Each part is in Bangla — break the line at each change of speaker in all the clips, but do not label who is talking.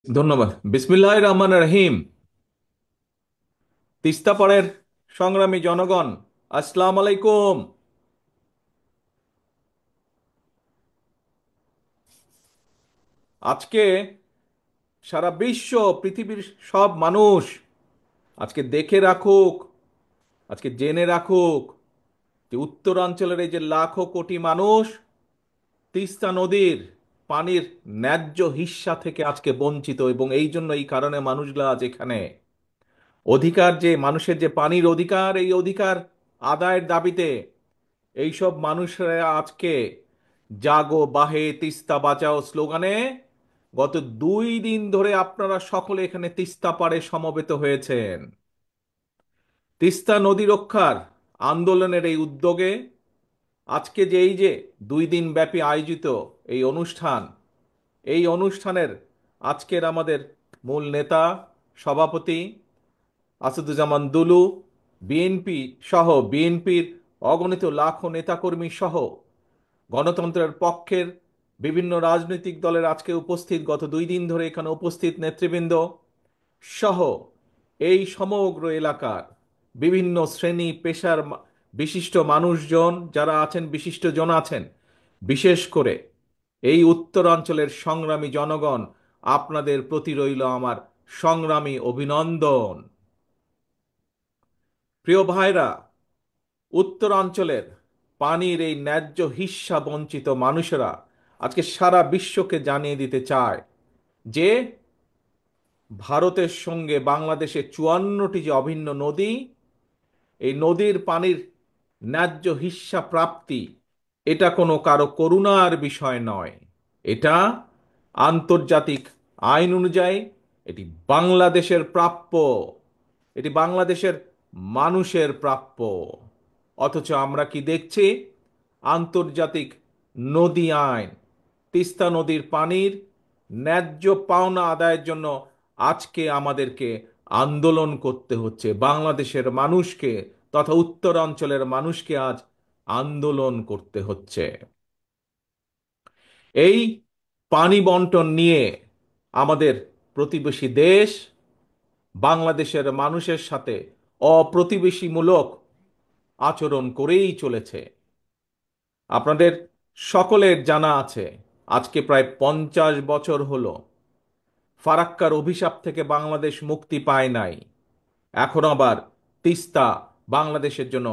ধন্যবাদ। বিসমিল্লাহির রহমানির রহিম। তিস্তা পাড়ের সংগ্রামী জনগণ, আসসালামু আলাইকুম। আজকে সারা বিশ্ব, পৃথিবীর সব মানুষ আজকে দেখে রাখুক, আজকে জেনে রাখুক যে উত্তরাঞ্চলের এই যে লাখো কোটি মানুষ তিস্তা নদীর পানির ন্যায্য হিস্সা থেকে আজকে বঞ্চিত, এবং এই জন্য এই কারণে মানুষগুলা আজ এখানে অধিকার, যে মানুষের যে পানির অধিকার, এই অধিকার আদায়ের দাবিতে এইসব মানুষরা আজকে জাগো বাহে তিস্তা বাঁচাও স্লোগানে গত 2 দিন ধরে আপনারা সকলে এখানে তিস্তা পাড়ে সমবেত হয়েছেন। তিস্তা নদী রক্ষার আন্দোলনের এই উদ্যোগে আজকে যে এই যে 2 দিন ব্যাপী আয়োজিত এই অনুষ্ঠান, এই অনুষ্ঠানের আজকের আমাদের মূল নেতা, সভাপতি আসাদুজ্জামান দুলু, বিএনপি সহ বিএনপির অগণিত লাখো নেতাকর্মী সহ গণতন্ত্রের পক্ষের বিভিন্ন রাজনৈতিক দলের আজকে উপস্থিত, গত 2 দিন ধরে এখানে উপস্থিত নেতৃবৃন্দ সহ এই সমগ্র এলাকার বিভিন্ন শ্রেণী পেশার বিশিষ্ট মানুষজন যারা আছেন, বিশিষ্টজন আছেন, বিশেষ করে এই উত্তরাঞ্চলের সংগ্রামী জনগণ, আপনাদের প্রতি রইল আমার সংগ্রামী অভিনন্দন। প্রিয় ভাইরা, উত্তরাঞ্চলের পানির এই ন্যায্য হিস্যা বঞ্চিত মানুষেরা আজকে সারা বিশ্বকে জানিয়ে দিতে চায় যে ভারতের সঙ্গে বাংলাদেশের 54টি যে অভিন্ন নদী, এই নদীর পানির ন্যায্য হিস্যা প্রাপ্তি এটা কোনো কারো করুণার বিষয় নয়। এটা আন্তর্জাতিক আইন অনুযায়ী এটি বাংলাদেশের প্রাপ্য, এটি বাংলাদেশের মানুষের প্রাপ্য। অথচ আমরা কি দেখছি? আন্তর্জাতিক নদী আইন, তিস্তা নদীর পানির ন্যায্য পাওনা আদায়ের জন্য আজকে আমাদেরকে আন্দোলন করতে হচ্ছে। বাংলাদেশের মানুষকে তথা উত্তরাঞ্চলের মানুষকে আজ আন্দোলন করতে হচ্ছে। এই পানি বন্টন নিয়ে আমাদের প্রতিবেশী দেশ বাংলাদেশের মানুষের সাথে অপ্রতিবেশীমূলক আচরণ করেই চলেছে। আপনাদের সকলের জানা আছে, আজকে প্রায় 50 বছর হলো ফারাক্কার অভিশাপ থেকে বাংলাদেশ মুক্তি পায় নাই। এখন আবার তিস্তা বাংলাদেশের জন্য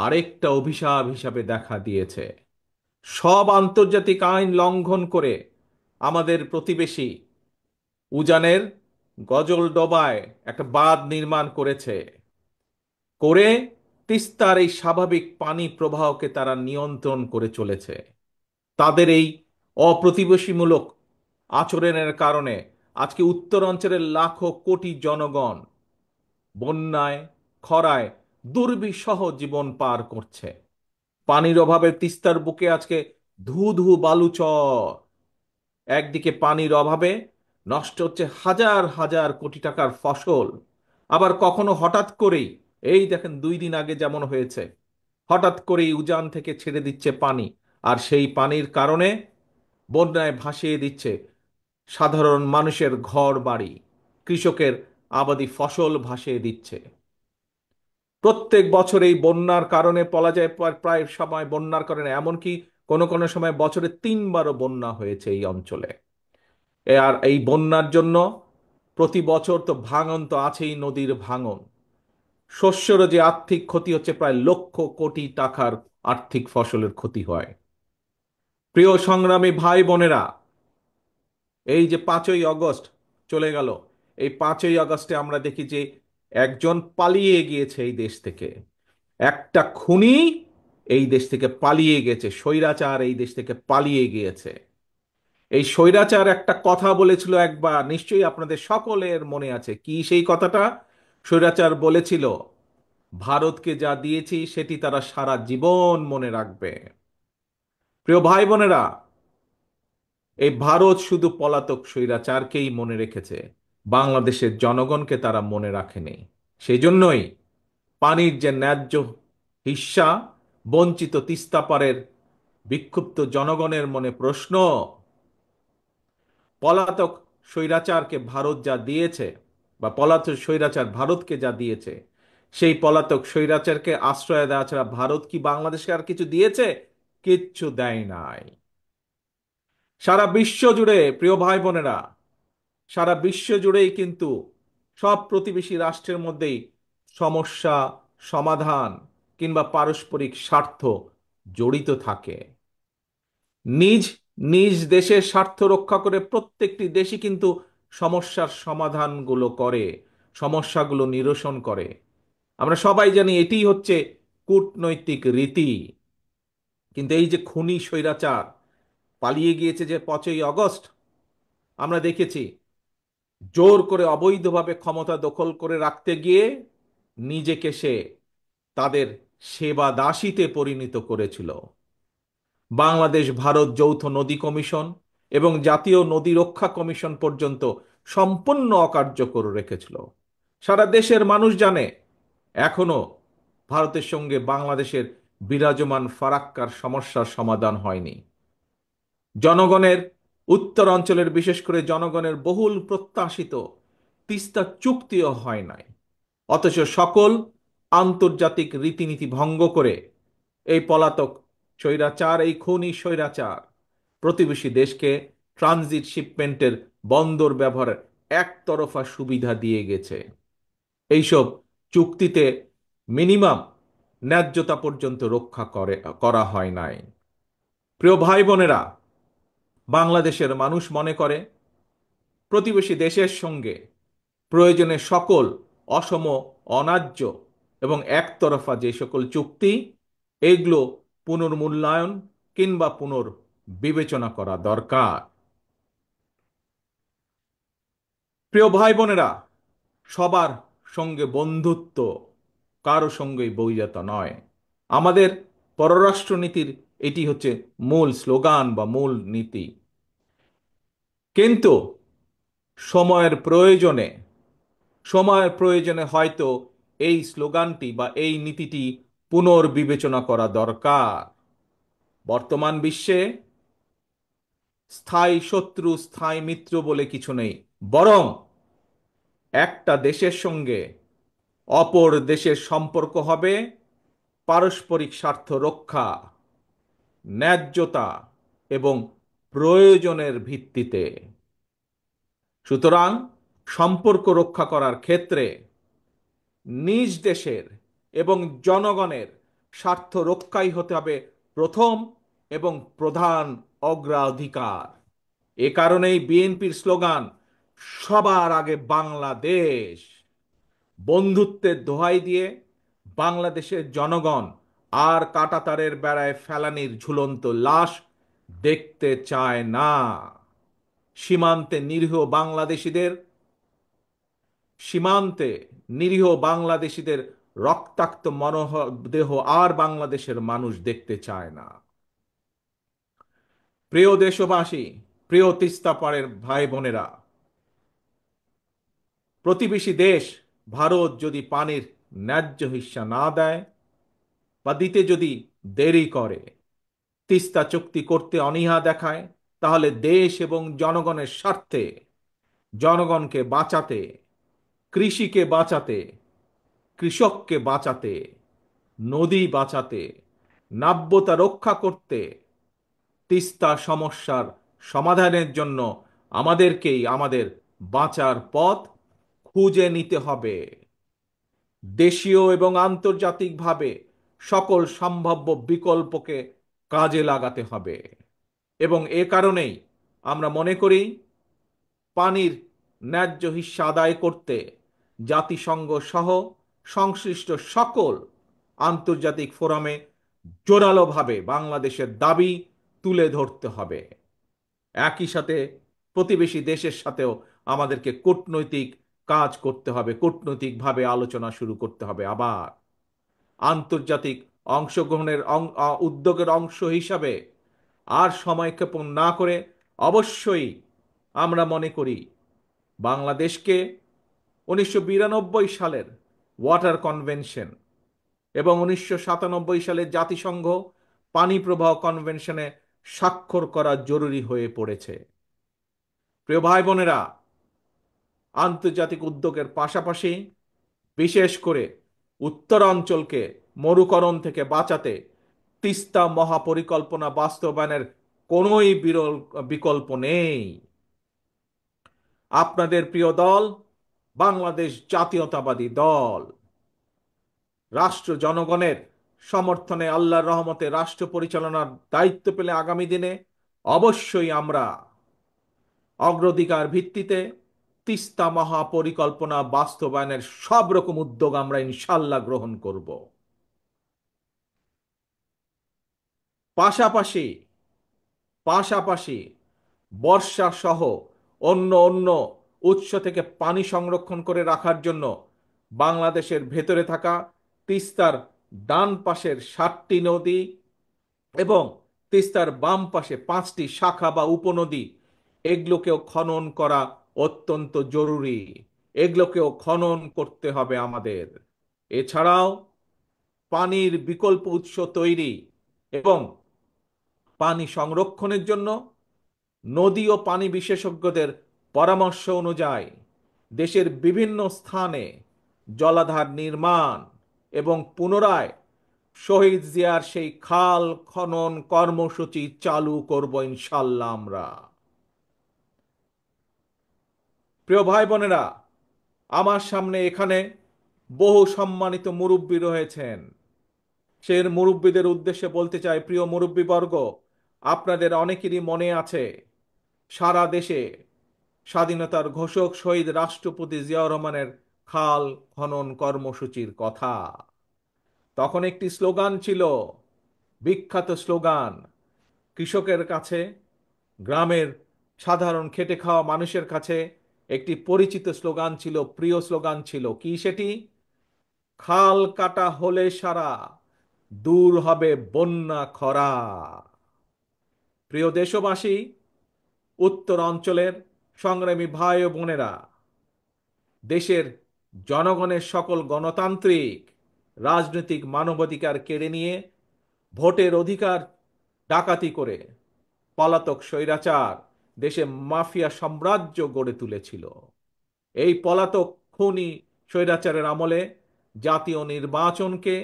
আরেকটা অভিশাপ হিসাবে দেখা দিয়েছে। সব আন্তর্জাতিক আইন লঙ্ঘন করে আমাদের প্রতিবেশী উজানের গজলডোবায় একটা বাঁধ নির্মাণ করেছে, করে তিস্তার এই স্বাভাবিক পানি প্রবাহকে তারা নিয়ন্ত্রণ করে চলেছে। তাদের এই অপ্রতিবেশীমূলক আচরণের কারণে আজকে উত্তরাঞ্চলের লাখো কোটি জনগণ বন্যায়, খরায় দুর্বিষহ জীবন পার করছে। পানির অভাবে তিস্তার বুকে আজকে ধু ধু বালুচর। একদিকে পানির অভাবে নষ্ট হচ্ছে হাজার হাজার কোটি টাকার ফসল, আবার কখনো হঠাৎ করেই, এই দেখেন 2 দিন আগে যেমন হয়েছে, হঠাৎ করেই উজান থেকে ছেড়ে দিচ্ছে পানি, আর সেই পানির কারণে বন্যায় ভাসিয়ে দিচ্ছে সাধারণ মানুষের ঘর বাড়ি, কৃষকের আবাদি ফসল ভাসিয়ে দিচ্ছে। প্রত্যেক বছর এই বন্যার কারণে বলা যায় প্রায় সময় বন্যার কারণে এমনকি কোনো কোনো সময় বছরে 3বারও বন্যা হয়েছে এই অঞ্চলে। আর এই বন্যার জন্য প্রতি বছর তো ভাঙন তো আছেই, নদীর ভাঙন, শস্যেরও যে আর্থিক ক্ষতি হচ্ছে, প্রায় লক্ষ কোটি টাকার আর্থিক ফসলের ক্ষতি হয়। প্রিয় সংগ্রামী ভাই বোনেরা, এই যে 5ই আগস্ট চলে গেল, এই 5ই আগস্টে আমরা দেখি যে একজন পালিয়ে গিয়েছে এই দেশ থেকে, একটা খুনি এই দেশ থেকে পালিয়ে গেছে, স্বৈরাচার এই দেশ থেকে পালিয়ে গিয়েছে। এই স্বৈরাচার একটা কথা বলেছিল একবার, নিশ্চয়ই আপনাদের সকলের মনে আছে, কি সেই কথাটা? স্বৈরাচার বলেছিল, ভারতকে যা দিয়েছি সেটি তারা সারা জীবন মনে রাখবে। প্রিয় ভাই বোনেরা, এই ভারত শুধু পলাতক স্বৈরাচারকেই মনে রেখেছে, বাংলাদেশের জনগণকে তারা মনে রাখেনি। সেই জন্যই পানির যে ন্যায্য হিস্যা বঞ্চিত তিস্তাপাড়ের বিক্ষুব্ধ জনগণের মনে প্রশ্ন, পলাতক স্বৈরাচারকে ভারত যা দিয়েছে, বা পলাতক স্বৈরাচার ভারতকে যা দিয়েছে, সেই পলাতক স্বৈরাচারকে আশ্রয় দেওয়া ছাড়া ভারত কি বাংলাদেশকে আর কিছু দিয়েছে? কিচ্ছু দেয় নাই। সারা বিশ্ব জুড়ে, প্রিয় ভাই বোনেরা, সারা বিশ্ব জুড়েই কিন্তু সব প্রতিবেশী রাষ্ট্রের মধ্যেই সমস্যা সমাধান কিংবা পারস্পরিক স্বার্থ জড়িত থাকে। নিজ নিজ দেশের স্বার্থ রক্ষা করে প্রত্যেকটি দেশই কিন্তু সমস্যার সমাধানগুলো করে, সমস্যাগুলো নিরসন করে। আমরা সবাই জানি এটিই হচ্ছে কূটনৈতিক রীতি। কিন্তু এই যে খুনি স্বৈরাচার পালিয়ে গিয়েছে যে 5ই আগস্ট, আমরা দেখেছি জোর করে অবৈধভাবে ক্ষমতা দখল করে রাখতে গিয়ে নিজেকে সে তাদের সেবা দাসীতে পরিণত করেছিল। বাংলাদেশ ভারত যৌথ নদী কমিশন এবং জাতীয় নদী রক্ষা কমিশন পর্যন্ত সম্পূর্ণ অকার্যকর রেখেছিল। সারা দেশের মানুষ জানে এখনো ভারতের সঙ্গে বাংলাদেশের বিরাজমান ফারাক্কার সমস্যার সমাধান হয়নি। জনগণের, উত্তর অঞ্চলের বিশেষ করে জনগণের বহুল প্রত্যাশিত তিস্তা চুক্তিও হয় নাই। অথচ সকল আন্তর্জাতিক রীতিনীতি ভঙ্গ করে এই পলাতক স্বৈরাচার, এই খুনি স্বৈরাচার প্রতিবেশী দেশকে ট্রানজিট শিপমেন্টের বন্দর ব্যবহারের একতরফা সুবিধা দিয়ে গেছে। এইসব চুক্তিতে মিনিমাম ন্যায্যতা পর্যন্ত রক্ষা করা হয় নাই। প্রিয় ভাই বোনেরা, বাংলাদেশের মানুষ মনে করে প্রতিবেশী দেশের সঙ্গে প্রয়োজনে সকল অসম, অন্যায্য এবং একতরফা যে সকল চুক্তি, এগুলো পুনর্মূল্যায়ন কিংবা পুনর্বিবেচনা করা দরকার। প্রিয় ভাই বোনেরা, সবার সঙ্গে বন্ধুত্ব, কারো সঙ্গেই বৈরিতা নয়। আমাদের পররাষ্ট্রনীতির এটি হচ্ছে মূল স্লোগান বা মূল নীতি। কিন্তু সময়ের প্রয়োজনে সময়ের প্রয়োজনে হয়তো এই স্লোগানটি বা এই নীতিটি পুনর্বিবেচনা করা দরকার। বর্তমান বিশ্বে স্থায়ী শত্রু স্থায়ী মিত্র বলে কিছু নেই, বরং একটা দেশের সঙ্গে অপর দেশের সম্পর্ক হবে পারস্পরিক স্বার্থ রক্ষা, ন্যায্যতা এবং প্রয়োজনের ভিত্তিতে। সুতরাং সম্পর্ক রক্ষা করার ক্ষেত্রে নিজ দেশের এবং জনগণের স্বার্থ রক্ষাই হতে হবে প্রথম এবং প্রধান অগ্রাধিকার। এ কারণেই বিএনপির স্লোগান সবার আগে বাংলাদেশ। বন্ধুত্বের দোহাই দিয়ে বাংলাদেশের জনগণ আর কাঁটাতারের বেড়ায় ফেলানির ঝুলন্ত লাশ দেখতে চায় না। সীমান্তে নিরীহ বাংলাদেশিদের সীমান্তে নিরীহ বাংলাদেশিদের রক্তাক্ত মরদেহ আর বাংলাদেশের মানুষ দেখতে চায় না। প্রিয় দেশবাসী, প্রিয় তিস্তা পাড়ের ভাই বোনেরা, প্রতিবেশী দেশ ভারত যদি পানির ন্যায্য হিস্সা না দেয় বা দিতে যদি দেরি করে, তিস্তা চুক্তি করতে অনীহা দেখায়, তাহলে দেশ এবং জনগণের স্বার্থে, জনগণকে বাঁচাতে, কৃষিকে বাঁচাতে, কৃষককে বাঁচাতে, নদী বাঁচাতে, নাব্যতা রক্ষা করতে, তিস্তা সমস্যার সমাধানের জন্য আমাদেরকেই আমাদের বাঁচার পথ খুঁজে নিতে হবে। দেশীয় এবং আন্তর্জাতিকভাবে সকল সম্ভাব্য বিকল্পকে কাজে লাগাতে হবে। এবং এ কারণেই আমরা মনে করি পানির ন্যায্য হিস্যা আদায় করতে জাতিসংঘ সহ সংশ্লিষ্ট সকল আন্তর্জাতিক ফোরামে জোরালোভাবে বাংলাদেশের দাবি তুলে ধরতে হবে। একই সাথে প্রতিবেশী দেশের সাথেও আমাদেরকে কূটনৈতিক কাজ করতে হবে, কূটনৈতিকভাবে আলোচনা শুরু করতে হবে। আবার আন্তর্জাতিক অংশগ্রহণের উদ্যোগের অংশ হিসাবে আর সময়ক্ষেপণ না করে অবশ্যই আমরা মনে করি বাংলাদেশকে 1992 সালের ওয়াটার কনভেনশন এবং 1997 সালের জাতিসংঘ পানি প্রবাহ কনভেনশনে স্বাক্ষর করা জরুরি হয়ে পড়েছে। প্রিয় ভাই বোনেরা, আন্তর্জাতিক উদ্যোগের পাশাপাশি বিশেষ করে উত্তরাঞ্চলকে মরুকরণ থেকে বাঁচাতে তিস্তা মহাপরিকল্পনা বাস্তবায়নের কোনোই বিকল্প নেই। আপনাদের প্রিয় দল বাংলাদেশ জাতীয়তাবাদী দল রাষ্ট্র জনগণের সমর্থনে আল্লাহর রহমতে রাষ্ট্র পরিচালনার দায়িত্ব পেলে আগামী দিনে অবশ্যই আমরা অগ্রাধিকার ভিত্তিতে তিস্তা মহাপরিকল্পনা বাস্তবায়নের সব রকম উদ্যোগ আমরা ইনশাল্লাহ গ্রহণ করব। পাশাপাশি পাশাপাশি বর্ষা সহ অন্য অন্য উৎস থেকে পানি সংরক্ষণ করে রাখার জন্য বাংলাদেশের ভেতরে থাকা তিস্তার ডান পাশের 7টি নদী এবং তিস্তার বাম পাশে 5টি শাখা বা উপনদী, এগুলোকেও খনন করা অত্যন্ত জরুরি। এগুলোকেও খনন করতে হবে আমাদের। এছাড়াও পানির বিকল্প উৎস তৈরি এবং পানি সংরক্ষণের জন্য নদী ও পানি বিশেষজ্ঞদের পরামর্শ অনুযায়ী দেশের বিভিন্ন স্থানে জলাধার নির্মাণ এবং পুনরায় শহীদ জিয়ার সেই খাল খনন কর্মসূচি চালু করব ইনশাল্লাহ আমরা। প্রিয় ভাই বোনেরা, আমার সামনে এখানে বহু সম্মানিত মুরব্বী রয়েছেন। সেই মুরব্বীদের উদ্দেশ্যে বলতে চাই, প্রিয় মুরব্বীবর্গ, আপনাদের অনেকেরই মনে আছে সারা দেশে স্বাধীনতার ঘোষক শহীদ রাষ্ট্রপতি জিয়াউর রহমানের খাল খনন কর্মসূচির কথা। তখন একটি স্লোগান ছিল, বিখ্যাত স্লোগান, কৃষকের কাছে, গ্রামের সাধারণ খেটে খাওয়া মানুষের কাছে একটি পরিচিত স্লোগান ছিল, প্রিয় স্লোগান ছিল, কি সেটি? খাল কাটা হলে সারা, দূর হবে বন্যা খরা। প্রিয় দেশবাসী, উত্তর অঞ্চলের সংগ্রামী ভাই ও বোনেরা, দেশের জনগণের সকল গণতান্ত্রিক রাজনৈতিক মানবাধিকার কেড়ে নিয়ে ভোটের অধিকার ডাকাতি করে পলাতক স্বৈরাচার দেশে মাফিয়া সাম্রাজ্য গড়ে তুলেছিল। এই পলাতক খুনি স্বৈরাচারের আমলে জাতীয় নির্বাচনকে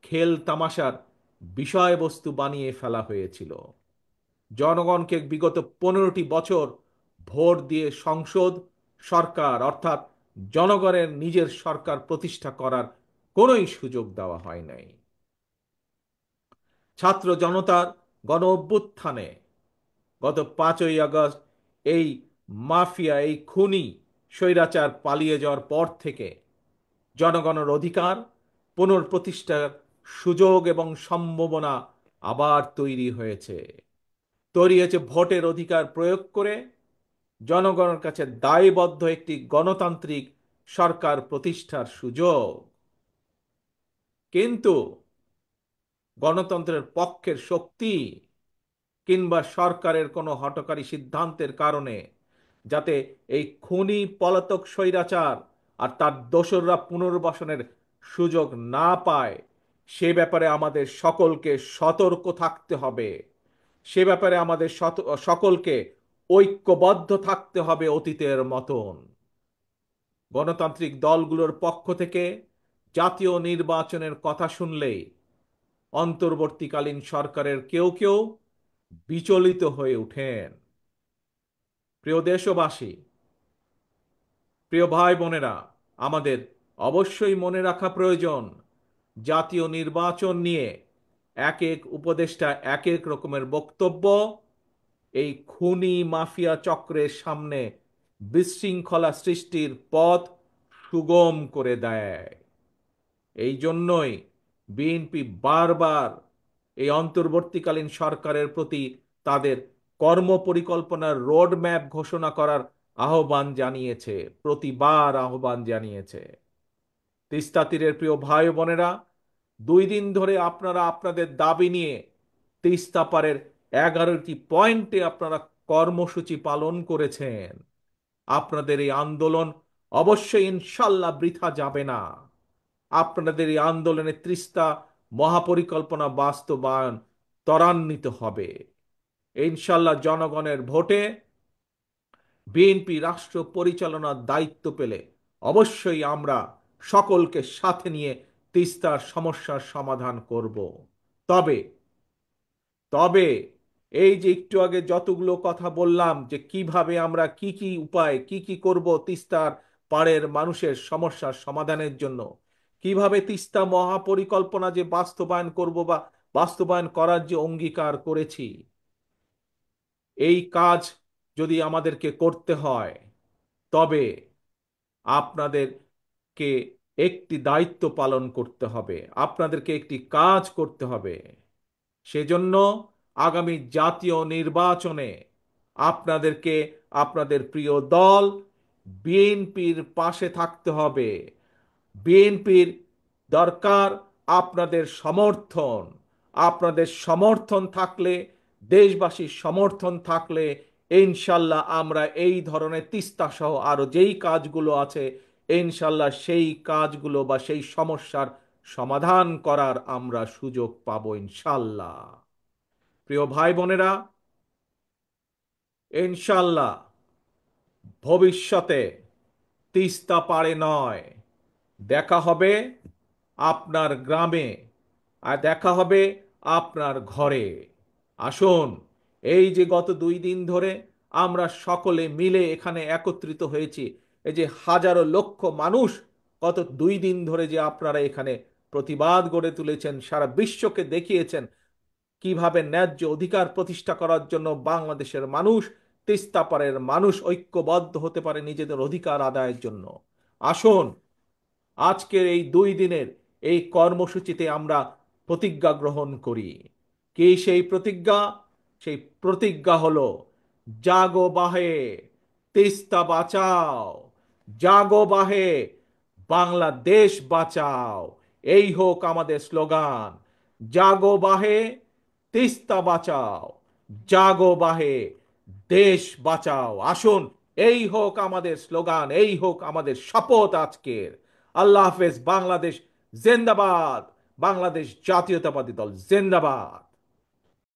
খেল তামাশার বিষয়বস্তু বানিয়ে ফেলা হয়েছিল। জনগণকে বিগত 15টি বছর ভোট দিয়ে সংসদ সরকার অর্থাৎ জনগণের নিজের সরকার প্রতিষ্ঠা করার কোনোই সুযোগ দেওয়া হয় নাই। ছাত্র জনতার গণ অভ্যুত্থানে গত 5ই আগস্ট এই মাফিয়া, এই খুনি স্বৈরাচার পালিয়ে যাওয়ার পর থেকে জনগণের অধিকার পুনঃপ্রতিষ্ঠার সুযোগ এবং সম্ভাবনা আবার তৈরি হয়েছে। ভোটের অধিকার প্রয়োগ করে জনগণের কাছে দায়বদ্ধ একটি গণতান্ত্রিক সরকার প্রতিষ্ঠার সুযোগ। কিন্তু গণতন্ত্রের পক্ষের শক্তি কিংবা সরকারের কোনো হঠকারী সিদ্ধান্তের কারণে যাতে এই খুনি পলাতক স্বৈরাচার আর তার দোসররা পুনর্বাসনের সুযোগ না পায়, সে ব্যাপারে আমাদের সকলকে সতর্ক থাকতে হবে। সে ব্যাপারে আমাদের সকলকে ঐক্যবদ্ধ থাকতে হবে অতীতের মতন। গণতান্ত্রিক দলগুলোর পক্ষ থেকে জাতীয় নির্বাচনের কথা শুনলেই অন্তর্বর্তীকালীন সরকারের কেউ কেউ বিচলিত হয়ে ওঠেন। প্রিয় দেশবাসী, প্রিয় ভাই বোনেরা, আমাদের অবশ্যই মনে রাখা প্রয়োজন, জাতীয় নির্বাচন নিয়ে এক এক উপদেষ্টা এক এক রকমের বক্তব্য এই খুনি মাফিয়া চক্রের সামনে বিশৃঙ্খলা সৃষ্টির পথ সুগম করে দেয়। এই জন্যই বিএনপি বারবার এই অন্তর্বর্তীকালীন সরকারের প্রতি তাদের কর্মপরিকল্পনার রোড ম্যাপ ঘোষণা করার আহ্বান জানিয়েছে, প্রতিবার আহ্বান জানিয়েছে। তিস্তা তীরের প্রিয় ভাই বোনেরা, 2 দিন ধরে আপনারা আপনাদের দাবি নিয়ে তিস্তা পারের 11টি পয়েন্টে আপনারা কর্মসূচি পালন করেছেন। আপনাদের এই আন্দোলন অবশ্যই ইনশাল্লাহ বৃথা যাবে না। আপনাদের এই আন্দোলনে তিস্তা মহাপরিকল্পনা বাস্তবায়ন ত্বরান্বিত হবে ইনশাল্লাহ। জনগণের ভোটে বিএনপি রাষ্ট্র পরিচালনার দায়িত্ব পেলে অবশ্যই আমরা সকলকে সাথে নিয়ে তিস্তার সমস্যার সমাধান করব। তবে তবে এই যে একটু আগে যতগুলো কথা বললাম যে কিভাবে আমরা কি কি উপায় কি কি করব তিস্তার পাড়ের মানুষের সমস্যার সমাধানের জন্য, কিভাবে তিস্তা মহাপরিকল্পনা যে বাস্তবায়ন করব বা বাস্তবায়ন করার যে অঙ্গীকার করেছি, এই কাজ যদি আমাদেরকে করতে হয় তবে আপনাদেরকে একটি দায়িত্ব পালন করতে হবে, আপনাদেরকে একটি কাজ করতে হবে। সেজন্য আগামী জাতীয় নির্বাচনে আপনাদেরকে আপনাদের প্রিয় দল বিএনপির পাশে থাকতে হবে। বিএনপির দরকার আপনাদের সমর্থন। আপনাদের সমর্থন থাকলে, দেশবাসীর সমর্থন থাকলে ইনশাল্লাহ আমরা এই ধরনের তিস্তা সহ আরো যেই কাজগুলো আছে ইনশাল্লাহ সেই কাজগুলো বা সেই সমস্যার সমাধান করার আমরা সুযোগ পাবো ইনশাল্লাহ। প্রিয় ভাই বোনেরা, ইনশাল্লাহ ভবিষ্যতে তিস্তা পারে নয়, দেখা হবে আপনার গ্রামে, আর দেখা হবে আপনার ঘরে। আসুন, এই যে গত 2 দিন ধরে আমরা সকলে মিলে এখানে একত্রিত হয়েছি, এই যে হাজারো লক্ষ মানুষ গত 2 দিন ধরে যে আপনারা এখানে প্রতিবাদ গড়ে তুলেছেন, সারা বিশ্বকে দেখিয়েছেন কিভাবে ন্যায্য অধিকার প্রতিষ্ঠা করার জন্য বাংলাদেশের মানুষ, তিস্তা পারের মানুষ ঐক্যবদ্ধ হতে পারে নিজেদের অধিকার আদায়ের জন্য। আসুন, আজকের এই 2 দিনের এই কর্মসূচিতে আমরা প্রতিজ্ঞা গ্রহণ করি। কি সেই প্রতিজ্ঞা? সেই প্রতিজ্ঞা হলো জাগো বাহে, তিস্তা বাঁচাও, জাগো বাহে, বাংলাদেশ বাঁচাও। এই হোক আমাদের স্লোগান, জাগো বাহে, তিস্তা বাঁচাও, জাগো বাহে, দেশ বাঁচাও। আসুন, এই হোক আমাদের স্লোগান, এই হোক আমাদের শপথ আজকের। আল্লাহ হাফেজ। বাংলাদেশ জিন্দাবাদ। বাংলাদেশ জাতীয়তাবাদী দল জিন্দাবাদ।